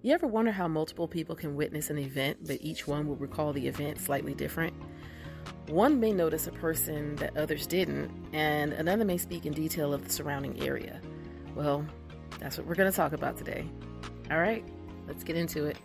You ever wonder how multiple people can witness an event, but each one will recall the event slightly different? One may notice a person that others didn't, and another may speak in detail of the surrounding area. Well, that's what we're going to talk about today. All right, let's get into it.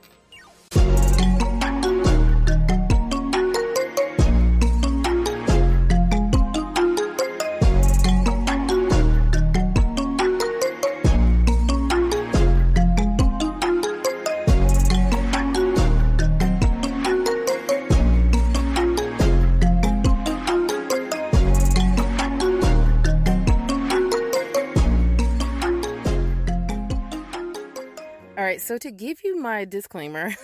So to give you my disclaimer,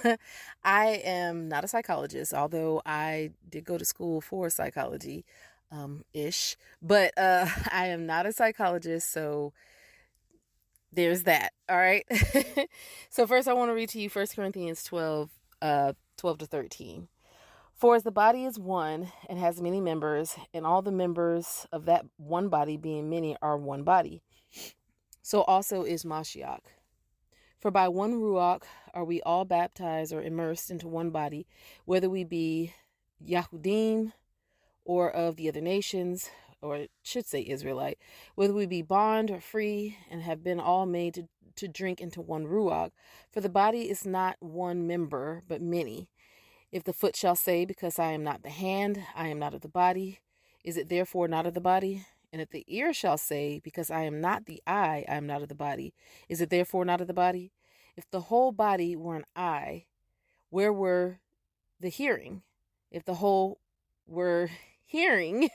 I am not a psychologist, although I did go to school for psychology, but I am not a psychologist, so there's that. All right. So first I want to read to you 1 Corinthians 12 to 13. For as the body is one and has many members, and all the members of that one body being many are one body, so also is HaMashyach. For by one Ruach are we all baptized or immersed into one body, whether we be Yahudim or of the other nations, or it should say Israelite, whether we be bond or free, and have been all made to drink into one Ruach. For the body is not one member, but many. If the foot shall say, because I am not the hand, I am not of the body, is it therefore not of the body? And if the ear shall say, because I am not the eye, I am not of the body, is it therefore not of the body? If the whole body were an eye, where were the hearing? If the whole were hearing,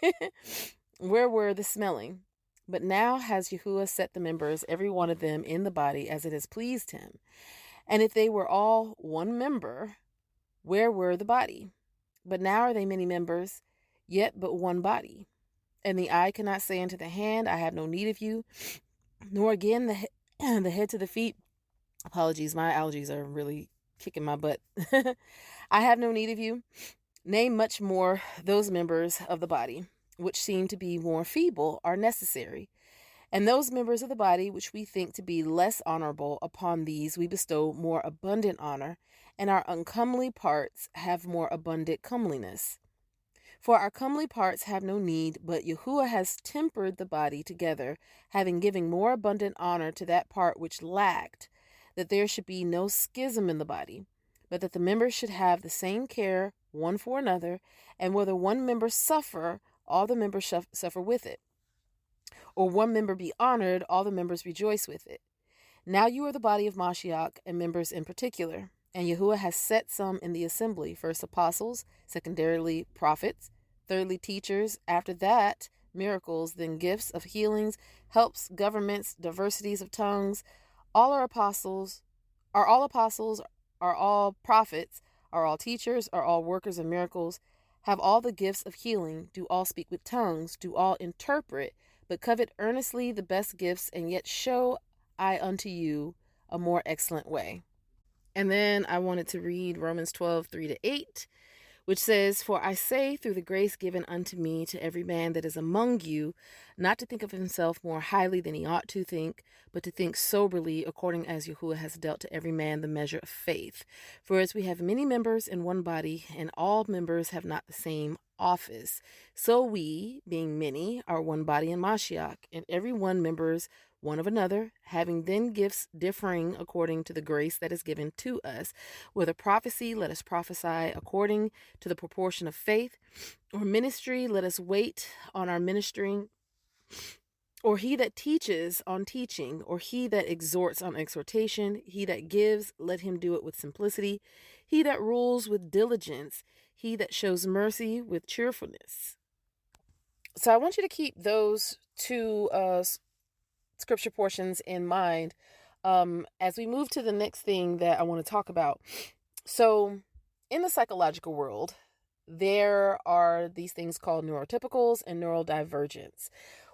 where were the smelling? But now has Yahuwah set the members, every one of them, in the body as it has pleased him. And if they were all one member, where were the body? But now are they many members, yet but one body. And the eye cannot say unto the hand, I have no need of you, nor again the head to the feet. Apologies, my allergies are really kicking my butt. I have no need of you. Nay, much more, those members of the body, which seem to be more feeble, are necessary. And those members of the body, which we think to be less honorable, upon these we bestow more abundant honor, and our uncomely parts have more abundant comeliness. For our comely parts have no need, but Yahuwah has tempered the body together, having given more abundant honor to that part which lacked, that there should be no schism in the body, but that the members should have the same care one for another, and whether one member suffer, all the members suffer with it. Or one member be honored, all the members rejoice with it. Now you are the body of HaMashyach, and members in particular. And Yahuwah has set some in the assembly, first apostles, secondarily prophets, thirdly teachers, after that miracles, then gifts of healings, helps, governments, diversities of tongues. All are apostles, are all prophets, are all teachers, are all workers of miracles, have all the gifts of healing, do all speak with tongues, do all interpret, but covet earnestly the best gifts, and yet show I unto you a more excellent way. And then I wanted to read Romans 12, 3-8, which says, For I say, through the grace given unto me, to every man that is among you, not to think of himself more highly than he ought to think, but to think soberly, according as Yahuwah has dealt to every man the measure of faith. For as we have many members in one body, and all members have not the same office, so we, being many, are one body in HaMashyach, and every one members one of another, having then gifts differing according to the grace that is given to us. Whether prophecy, let us prophesy according to the proportion of faith, or ministry, let us wait on our ministering, or he that teaches on teaching, or he that exhorts on exhortation, he that gives, let him do it with simplicity, he that rules with diligence, he that shows mercy with cheerfulness. So I want you to keep those two scripture portions in mind as we move to the next thing that I want to talk about. So in the psychological world, there are these things called neurotypicals and neurodivergence.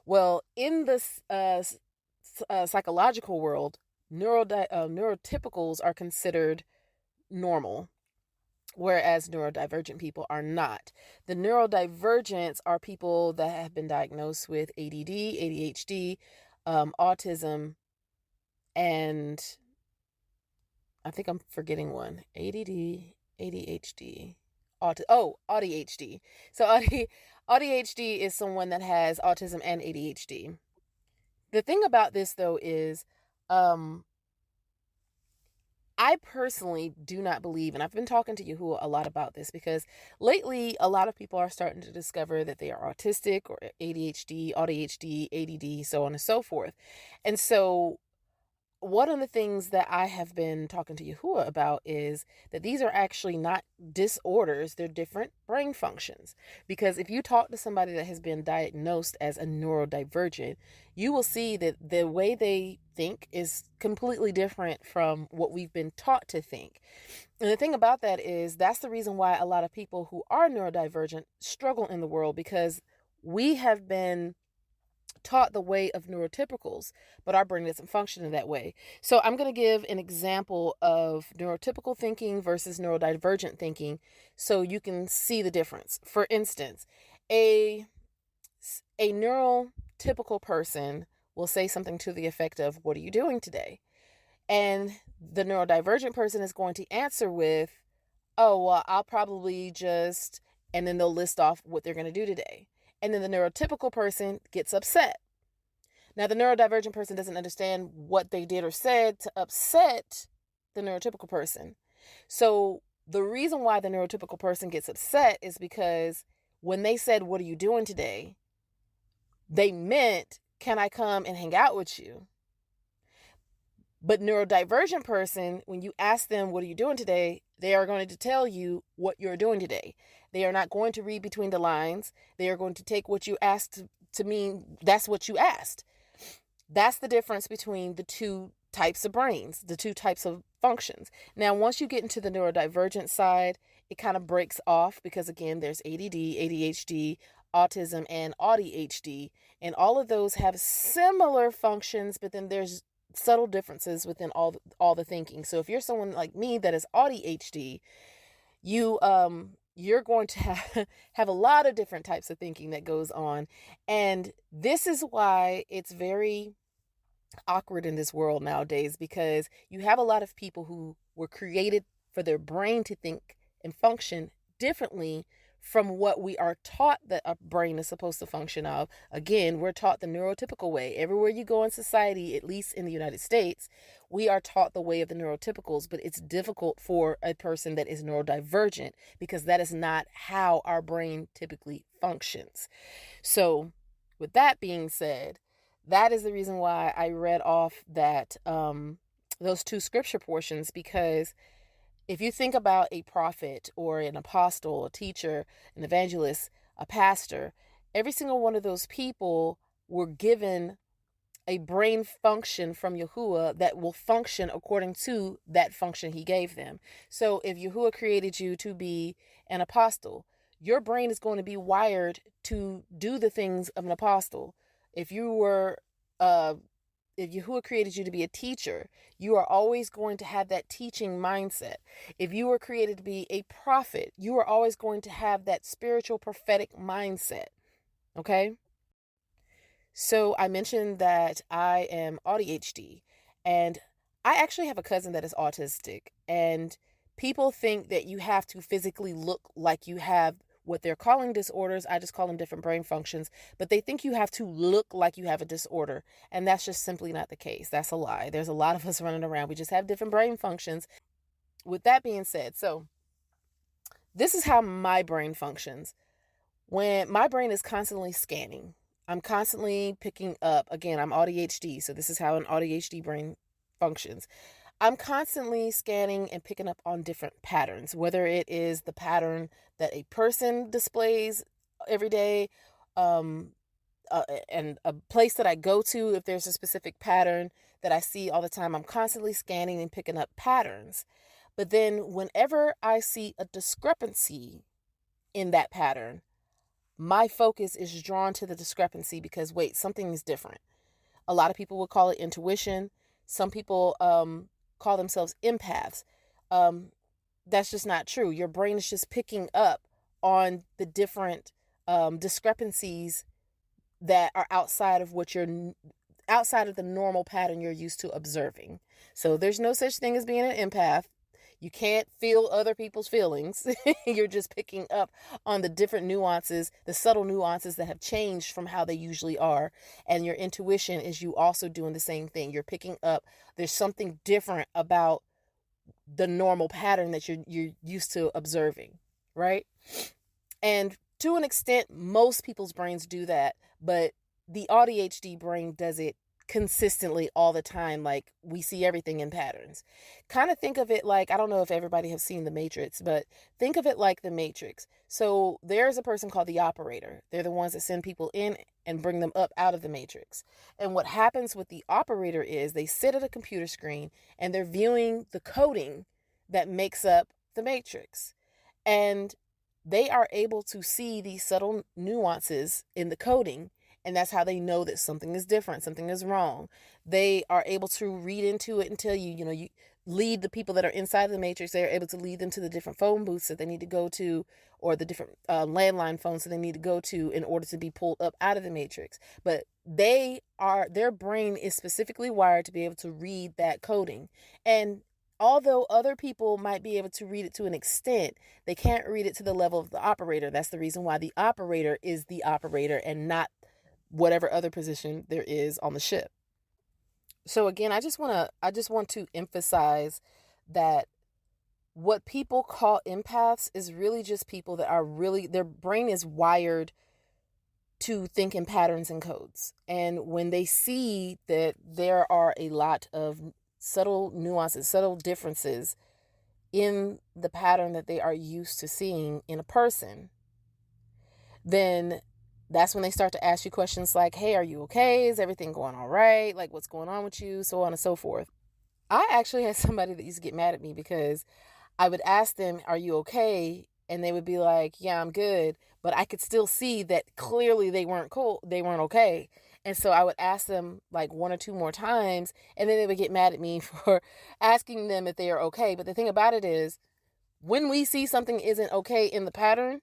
Well, in the psychological world, neurotypicals are considered normal, whereas neurodivergent people are not. The neurodivergents are people that have been diagnosed with ADD, ADHD, autism, and I think I'm forgetting one. ADD, ADHD, ADHD. So ADHD is someone that has autism and ADHD. The thing about this though is, I personally do not believe, and I've been talking to Yahuwah a lot about this because lately a lot of people are starting to discover that they are autistic or ADHD, ADD, so on and so forth. And so one of the things that I have been talking to Yahuwah about is that these are actually not disorders, they're different brain functions. Because if you talk to somebody that has been diagnosed as a neurodivergent, you will see that the way they think is completely different from what we've been taught to think. And the thing about that is that's the reason why a lot of people who are neurodivergent struggle in the world, because we have been taught the way of neurotypicals, but our brain doesn't function in that way. So I'm going to give an example of neurotypical thinking versus neurodivergent thinking so you can see the difference. For instance, a neurotypical person will say something to the effect of, "What are you doing today?" And the neurodivergent person is going to answer with, "Oh, well, I'll probably just," and then they'll list off what they're going to do today. And then the neurotypical person gets upset. Now, the neurodivergent person doesn't understand what they did or said to upset the neurotypical person. So the reason why the neurotypical person gets upset is because when they said, "What are you doing today?" they meant, "Can I come and hang out with you?" But neurodivergent person, when you ask them, "What are you doing today?" they are going to tell you what you're doing today. They are not going to read between the lines. They are going to take what you asked to mean that's what you asked. That's the difference between the two types of brains, the two types of functions. Now, once you get into the neurodivergent side, it kind of breaks off because, again, there's ADD, ADHD, autism, and ADHD. And all of those have similar functions, but then there's subtle differences within all the thinking. So if you're someone like me that is ADHD, you're going to have a lot of different types of thinking that goes on. And this is why it's very awkward in this world nowadays, because you have a lot of people who were created for their brain to think and function differently from what we are taught that a brain is supposed to function of. Again, we're taught the neurotypical way. Everywhere you go in society, at least in the United States, we are taught the way of the neurotypicals, but it's difficult for a person that is neurodivergent because that is not how our brain typically functions. So with that being said, that is the reason why I read off that those two scripture portions, because if you think about a prophet or an apostle, a teacher, an evangelist, a pastor, every single one of those people were given a brain function from Yahuwah that will function according to that function he gave them. So if Yahuwah created you to be an apostle, your brain is going to be wired to do the things of an apostle. If Yahuwah created you to be a teacher, you are always going to have that teaching mindset. If you were created to be a prophet, you are always going to have that spiritual prophetic mindset. Okay? So I mentioned that I am ADHD, and I actually have a cousin that is autistic, and people think that you have to physically look like you have what they're calling disorders. I just call them different brain functions, but they think you have to look like you have a disorder, and that's just simply not the case. That's a lie. There's a lot of us running around. We just have different brain functions. With that being said, so this is how my brain functions. When my brain is constantly scanning, I'm constantly picking up, again, I'm ADHD, so this is how an ADHD brain functions. I'm constantly scanning and picking up on different patterns, whether it is the pattern that a person displays every day, and a place that I go to, if there's a specific pattern that I see all the time. I'm constantly scanning and picking up patterns. But then whenever I see a discrepancy in that pattern, my focus is drawn to the discrepancy because, wait, something is different. A lot of people would call it intuition. Some people call themselves empaths. That's just not true. Your brain is just picking up on the different discrepancies that are outside of what you're outside of the normal pattern you're used to observing. So there's no such thing as being an empath. You can't feel other people's feelings. You're just picking up on the different nuances, the subtle nuances that have changed from how they usually are. And your intuition is you also doing the same thing. You're picking up, there's something different about the normal pattern that you're used to observing, right? And to an extent, most people's brains do that, but the ADHD brain does it consistently all the time. Like, we see everything in patterns. Kind of think of it like, I don't know if everybody has seen The Matrix, but think of it like The Matrix. So there's a person called the operator. They're the ones that send people in and bring them up out of the matrix. And what happens with the operator is they sit at a computer screen and they're viewing the coding that makes up the matrix. And they are able to see these subtle nuances in the coding. And that's how they know that something is different, something is wrong. They are able to read into it and tell you, you lead the people that are inside of the matrix. They're able to lead them to the different phone booths that they need to go to, or the different landline phones that they need to go to in order to be pulled up out of the matrix. But their brain is specifically wired to be able to read that coding. And although other people might be able to read it to an extent, they can't read it to the level of the operator. That's the reason why the operator is the operator and not whatever other position there is on the ship. So again, I just want to emphasize that what people call empaths is really just people that are really, their brain is wired to think in patterns and codes. And when they see that there are a lot of subtle nuances, subtle differences in the pattern that they are used to seeing in a person, then that's when they start to ask you questions like, hey, are you okay? Is everything going all right? Like, what's going on with you? So on and so forth. I actually had somebody that used to get mad at me because I would ask them, are you okay? And they would be like, yeah, I'm good. But I could still see that clearly they weren't cool. They weren't okay. And so I would ask them like one or two more times, and then they would get mad at me for asking them if they are okay. But the thing about it is, when we see something isn't okay in the pattern,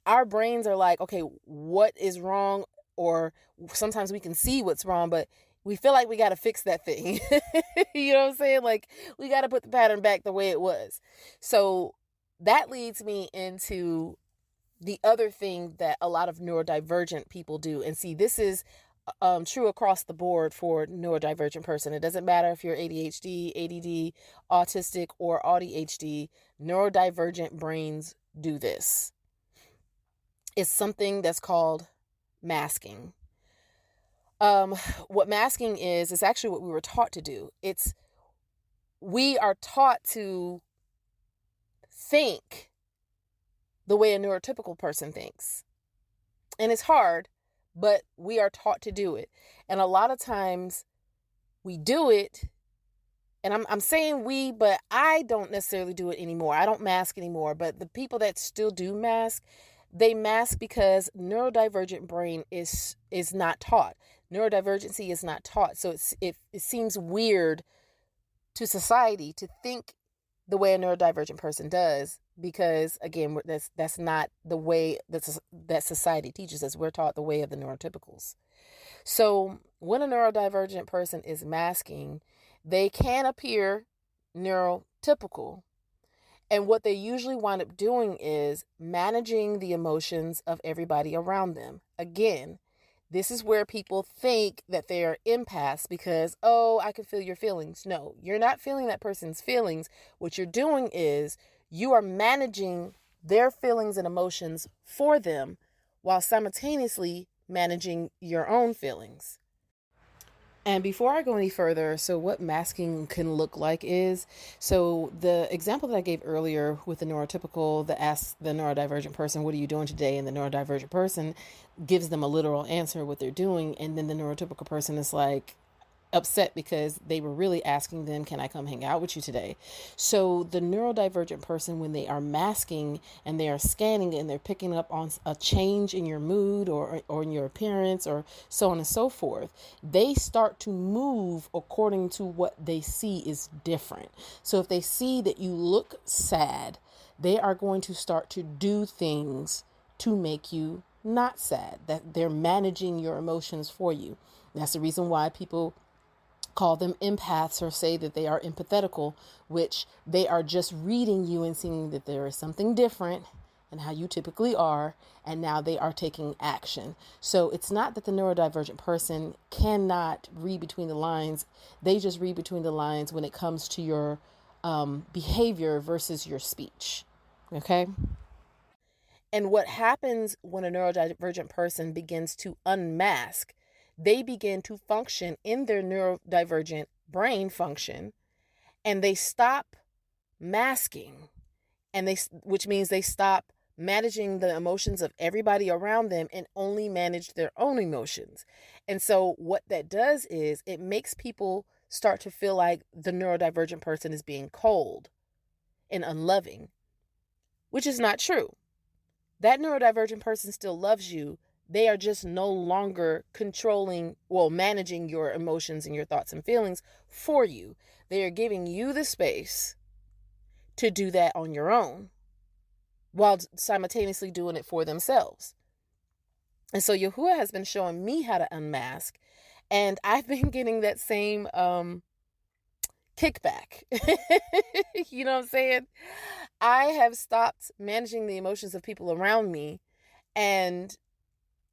our brains are like, okay, what is wrong? Or sometimes we can see what's wrong, but we feel like we got to fix that thing. You know what I'm saying? Like, we got to put the pattern back the way it was. So that leads me into the other thing that a lot of neurodivergent people do. And see, this is true across the board for neurodivergent person. It doesn't matter if you're ADHD, ADD, autistic, or ADHD. Neurodivergent brains do this. It's something that's called masking. What masking is actually what we were taught to do. We are taught to think the way a neurotypical person thinks. And it's hard, but we are taught to do it. And a lot of times we do it, and I'm saying we, but I don't necessarily do it anymore. I don't mask anymore, but the people that still do mask, they mask because neurodivergent brain is not taught. Neurodivergency is not taught. So it seems weird to society to think the way a neurodivergent person does, because again, that's not the way that society teaches us. We're taught the way of the neurotypicals. So when a neurodivergent person is masking, they can appear neurotypical. And what they usually wind up doing is managing the emotions of everybody around them. Again, this is where people think that they are empaths because, oh, I can feel your feelings. No, you're not feeling that person's feelings. What you're doing is you are managing their feelings and emotions for them while simultaneously managing your own feelings. And before I go any further, so what masking can look like is, so the example that I gave earlier with the neurotypical that asks the neurodivergent person, what are you doing today? And the neurodivergent person gives them a literal answer what they're doing. And then the neurotypical person is like upset because they were really asking them, can I come hang out with you today? So the neurodivergent person, when they are masking and they are scanning and they're picking up on a change in your mood or in your appearance or so on and so forth, they start to move according to what they see is different. So if they see that you look sad, they are going to start to do things to make you not sad, that they're managing your emotions for you. That's the reason why people call them empaths or say that they are empathetical, which they are just reading you and seeing that there is something different and how you typically are, and now they are taking action. So it's not that the neurodivergent person cannot read between the lines. They just read between the lines when it comes to your behavior versus your speech. Okay. And what happens when a neurodivergent person begins to unmask, they begin to function in their neurodivergent brain function, and they stop masking, and which means they stop managing the emotions of everybody around them and only manage their own emotions. And so what that does is it makes people start to feel like the neurodivergent person is being cold and unloving, which is not true. That neurodivergent person still loves you. They are just no longer managing your emotions and your thoughts and feelings for you. They are giving you the space to do that on your own while simultaneously doing it for themselves. And so Yahuwah has been showing me how to unmask, and I've been getting that same kickback. You know what I'm saying? I have stopped managing the emotions of people around me and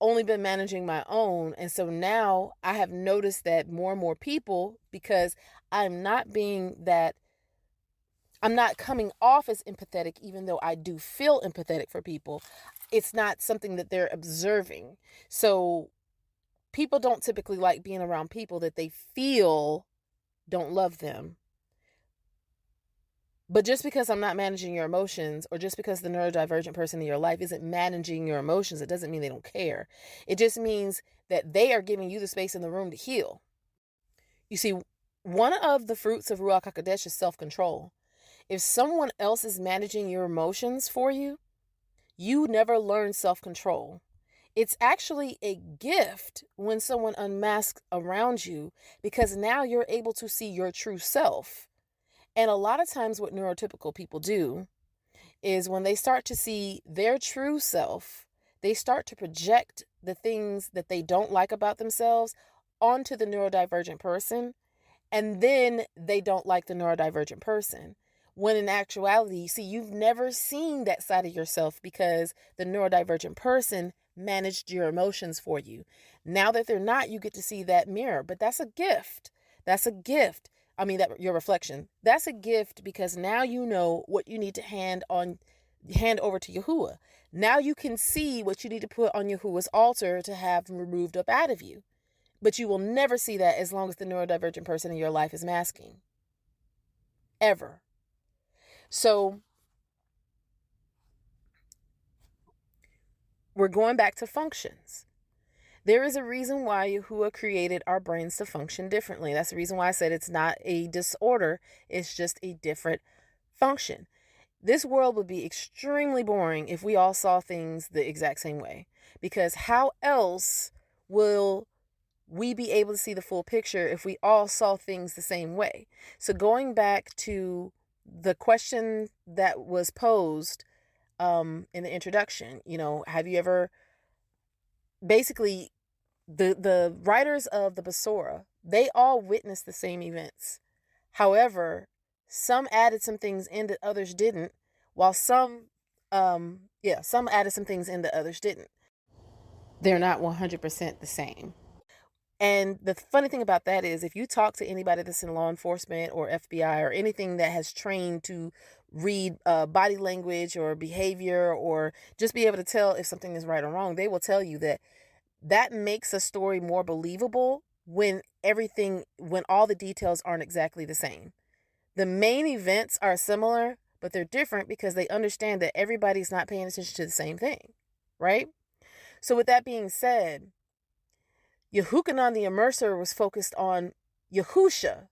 only been managing my own. And so now I have noticed that more and more people, because I'm not coming off as empathetic, even though I do feel empathetic for people. It's not something that they're observing. So people don't typically like being around people that they feel don't love them. But just because I'm not managing your emotions, or just because the neurodivergent person in your life isn't managing your emotions, it doesn't mean they don't care. It just means that they are giving you the space in the room to heal. You see, one of the fruits of Ruach HaKodesh is self-control. If someone else is managing your emotions for you, you never learn self-control. It's actually a gift when someone unmasks around you, because now you're able to see your true self. And a lot of times what neurotypical people do is when they start to see their true self, they start to project the things that they don't like about themselves onto the neurodivergent person, and then they don't like the neurodivergent person. When in actuality, see, you've never seen that side of yourself because the neurodivergent person managed your emotions for you. Now that they're not, you get to see that mirror. But that's a gift. That's a gift. I mean, that your reflection. That's a gift, because now you know what you need to hand over to Yahuwah. Now you can see what you need to put on Yahuwah's altar to have removed up out of you. But you will never see that as long as the neurodivergent person in your life is masking. Ever. So we're going back to functions. There is a reason why Yahuwah created our brains to function differently. That's the reason why I said it's not a disorder. It's just a different function. This world would be extremely boring if we all saw things the exact same way. Because how else will we be able to see the full picture if we all saw things the same way? So going back to the question that was posed in the introduction, have you ever, basically, the writers of the Basora, they all witnessed the same events. However, some added some things in that others didn't, while some added some things in that others didn't. They're not 100% the same. And the funny thing about that is, if you talk to anybody that's in law enforcement or FBI or anything that has trained to read body language or behavior, or just be able to tell if something is right or wrong, they will tell you that makes a story more believable when all the details aren't exactly the same. The main events are similar, but they're different because they understand that everybody's not paying attention to the same thing, right? So with that being said, Yehukanan the Immerser was focused on Yahusha,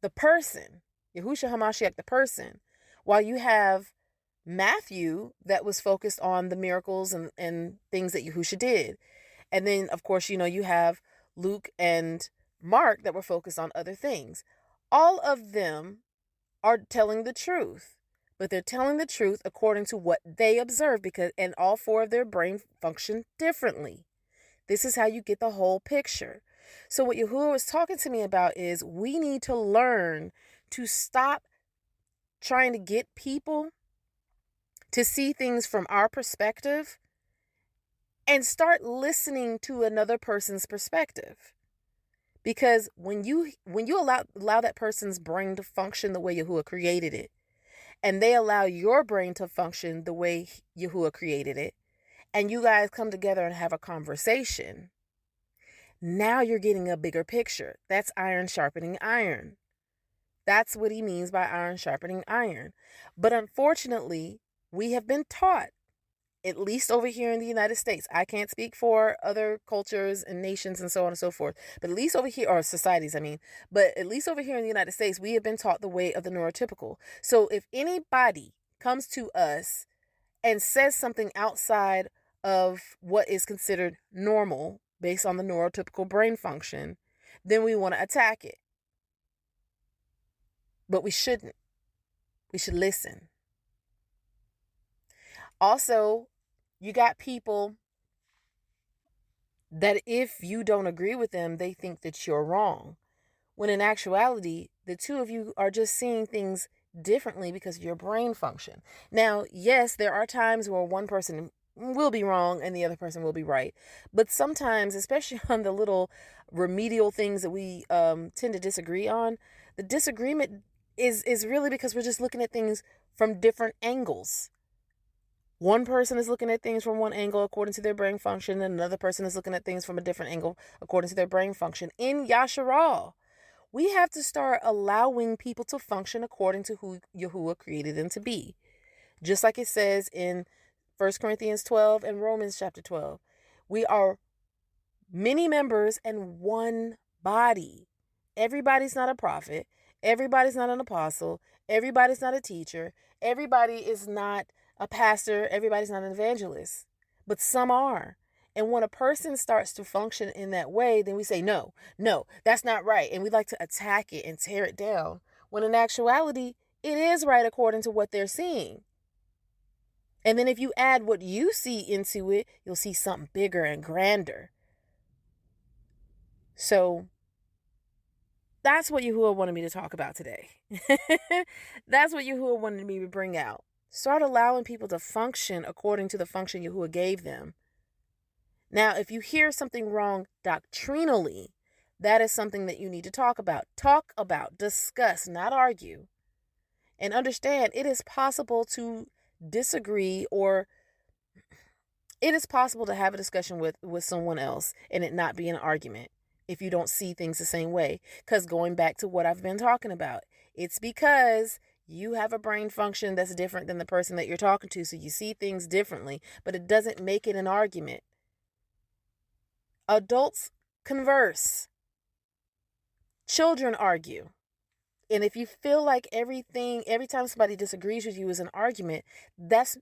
the person, Yahushua HaMashyach, the person, while you have Matthew that was focused on the miracles and things that Yahusha did. And then, of course, you have Luke and Mark that were focused on other things. All of them are telling the truth, but they're telling the truth according to what they observe, and all four of their brain function differently. This is how you get the whole picture. So what Yahuwah was talking to me about is we need to learn to stop trying to get people to see things from our perspective and start listening to another person's perspective. Because when you allow that person's brain to function the way Yahuwah created it, and they allow your brain to function the way Yahuwah created it, and you guys come together and have a conversation, now you're getting a bigger picture. That's iron sharpening iron. That's what he means by iron sharpening iron. But unfortunately, we have been taught, at least over here in the United States, I can't speak for other cultures and nations and so on and so forth, but at least over here, or societies, but at least over here in the United States, we have been taught the way of the neurotypical. So if anybody comes to us and says something outside of what is considered normal based on the neurotypical brain function, then we want to attack it. But we shouldn't. We should listen. Also, you got people that if you don't agree with them, they think that you're wrong. When in actuality, the two of you are just seeing things differently because of your brain function. Now, yes, there are times where one person will be wrong and the other person will be right. But sometimes, especially on the little remedial things that we tend to disagree on, the disagreement is really because we're just looking at things from different angles. One person is looking at things from one angle according to their brain function, and another person is looking at things from a different angle according to their brain function. In Yasharal, we have to start allowing people to function according to who Yahuwah created them to be. Just like it says in 1 Corinthians 12 and Romans chapter 12. We are many members and one body. Everybody's not a prophet. Everybody's not an apostle. Everybody's not a teacher. Everybody is not a pastor. Everybody's not an evangelist. But some are. And when a person starts to function in that way, then we say, no, that's not right. And we like to attack it and tear it down. When in actuality, it is right according to what they're seeing. And then if you add what you see into it, you'll see something bigger and grander. So that's what Yahuwah wanted me to talk about today. That's what Yahuwah wanted me to bring out. Start allowing people to function according to the function Yahuwah gave them. Now, if you hear something wrong doctrinally, that is something that you need to talk about. Talk about, discuss, not argue. And understand it is possible to disagree, or it is possible to have a discussion with someone else and it not be an argument if you don't see things the same way. Because going back to what I've been talking about, it's because you have a brain function that's different than the person that you're talking to, so you see things differently, but it doesn't make it an argument. Adults converse. Children argue. And if you feel like every time somebody disagrees with you is an argument, that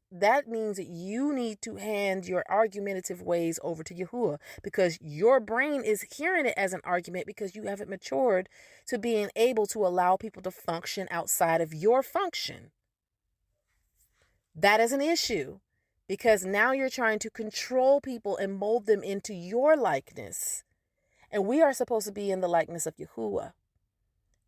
means that you need to hand your argumentative ways over to Yahuwah, because your brain is hearing it as an argument because you haven't matured to being able to allow people to function outside of your function. That is an issue, because now you're trying to control people and mold them into your likeness. And we are supposed to be in the likeness of Yahuwah.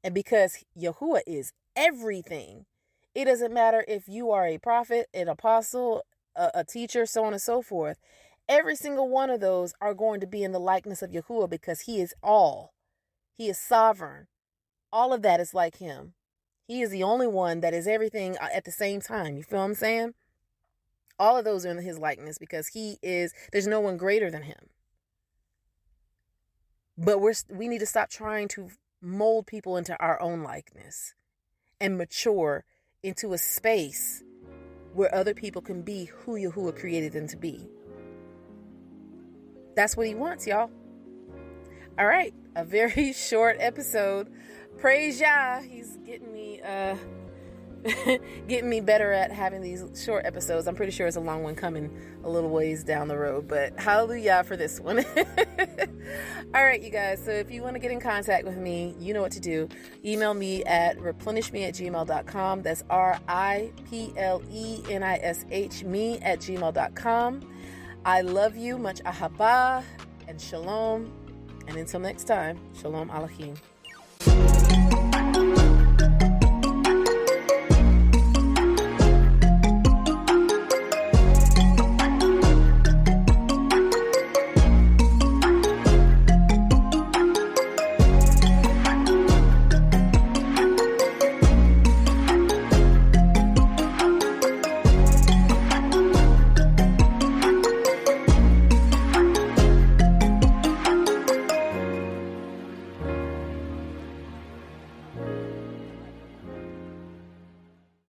And because Yahuwah is everything, it doesn't matter if you are a prophet, an apostle, a teacher, so on and so forth. Every single one of those are going to be in the likeness of Yahuwah because he is all. He is sovereign. All of that is like him. He is the only one that is everything at the same time. You feel what I'm saying? All of those are in his likeness because there's no one greater than him. But we need to stop trying to mold people into our own likeness and mature into a space where other people can be who Yahuwah created them to be. That's what he wants, y'all. All right, a very short episode. Praise Yah. He's getting me better at having these short episodes. I'm pretty sure it's a long one coming a little ways down the road, but hallelujah for this one. All right, you guys. So if you want to get in contact with me, you know what to do. Email me at replenishme@gmail.com. That's RIPLENISH me@gmail.com. I love you. Much ahabah and shalom. And until next time, Shalom Alachim.